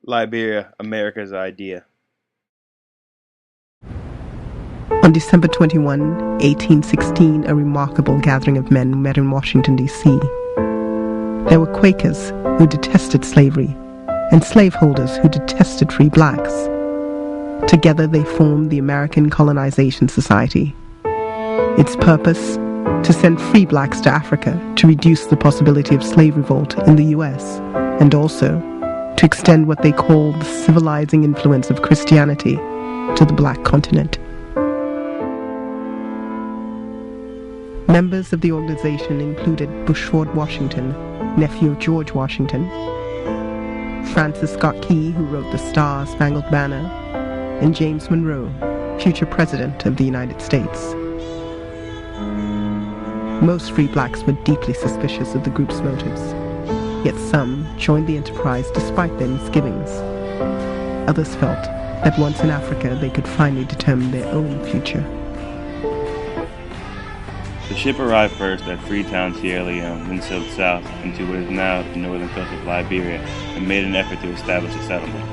Liberia, America's idea. On December 21, 1816, a remarkable gathering of men met in Washington, D.C. There were Quakers who detested slavery and slaveholders who detested free blacks. Together they formed the American Colonization Society. Its purpose? To send free blacks to Africa to reduce the possibility of slave revolt in the U.S. and also to extend what they called the civilizing influence of Christianity to the black continent. Members of the organization included Bushrod Washington, nephew of George Washington, Francis Scott Key, who wrote the Star-Spangled Banner, and James Monroe, future President of the United States. Most free blacks were deeply suspicious of the group's motives, yet some joined the enterprise despite their misgivings. Others felt that once in Africa they could finally determine their own future. The ship arrived first at Freetown, Sierra Leone, then sailed south into what is now the northern coast of Liberia and made an effort to establish a settlement.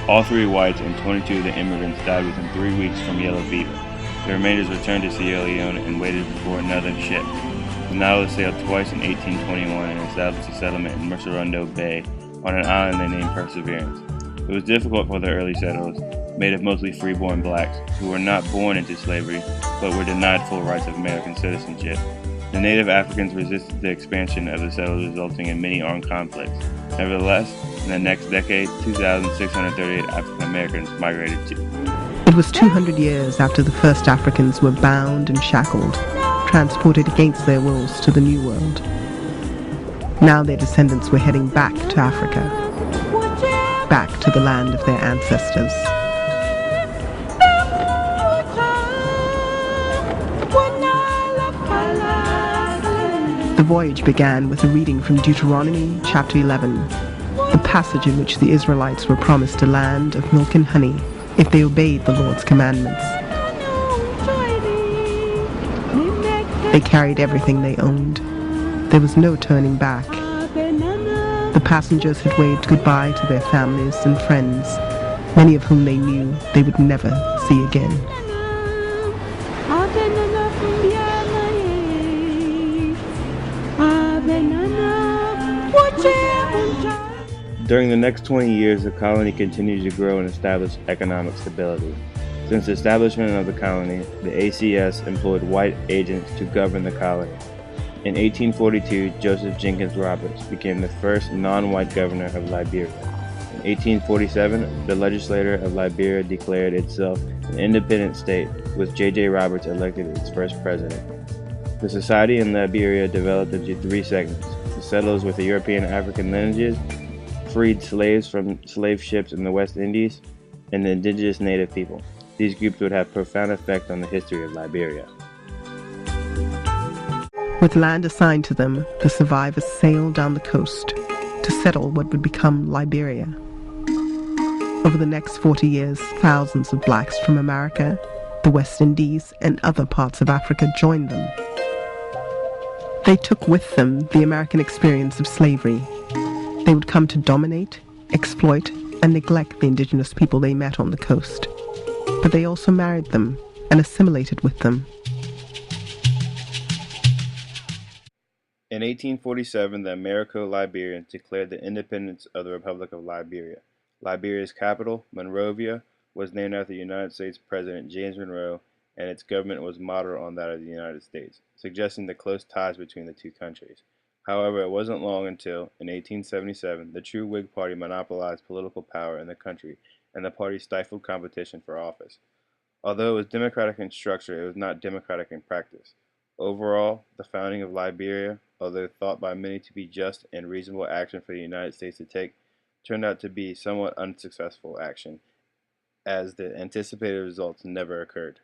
All 3 whites and 22 of the immigrants died within 3 weeks from yellow fever. The remainders returned to Sierra Leone and waited for another ship. The Nautilus sailed twice in 1821 and established a settlement in Mercerondo Bay on an island they named Perseverance. It was difficult for the early settlers, made of mostly freeborn blacks, who were not born into slavery, but were denied full rights of American citizenship. The native Africans resisted the expansion of the settlers, resulting in many armed conflicts. Nevertheless, in the next decade, 2,638 African Americans migrated to. It was 200 years after the first Africans were bound and shackled, transported against their wills to the New World. Now their descendants were heading back to Africa, back to the land of their ancestors. The voyage began with a reading from Deuteronomy chapter 11, the passage in which the Israelites were promised a land of milk and honey if they obeyed the Lord's commandments. They carried everything they owned. There was no turning back. The passengers had waved goodbye to their families and friends, many of whom they knew they would never see again. During the next 20 years, the colony continued to grow and establish economic stability. Since the establishment of the colony, the ACS employed white agents to govern the colony. In 1842, Joseph Jenkins Roberts became the first non-white governor of Liberia. In 1847, the legislature of Liberia declared itself an independent state, with J.J. Roberts elected its first president. The society in Liberia developed into 3 segments: the settlers with the European African lineages, freed slaves from slave ships in the West Indies, and the indigenous native people. These groups would have profound effect on the history of Liberia. With land assigned to them, the survivors sailed down the coast to settle what would become Liberia. Over the next 40 years, thousands of blacks from America, the West Indies, and other parts of Africa joined them. They took with them the American experience of slavery. They would come to dominate, exploit, and neglect the indigenous people they met on the coast. But they also married them and assimilated with them. In 1847, the Americo-Liberians declared the independence of the Republic of Liberia. Liberia's capital, Monrovia, was named after United States President James Monroe, and its government was modeled on that of the United States, suggesting the close ties between the 2 countries. However, it wasn't long until, in 1877, the true Whig Party monopolized political power in the country, and the party stifled competition for office. Although it was democratic in structure, it was not democratic in practice. Overall, the founding of Liberia, although thought by many to be just and reasonable action for the United States to take, turned out to be somewhat unsuccessful action, as the anticipated results never occurred.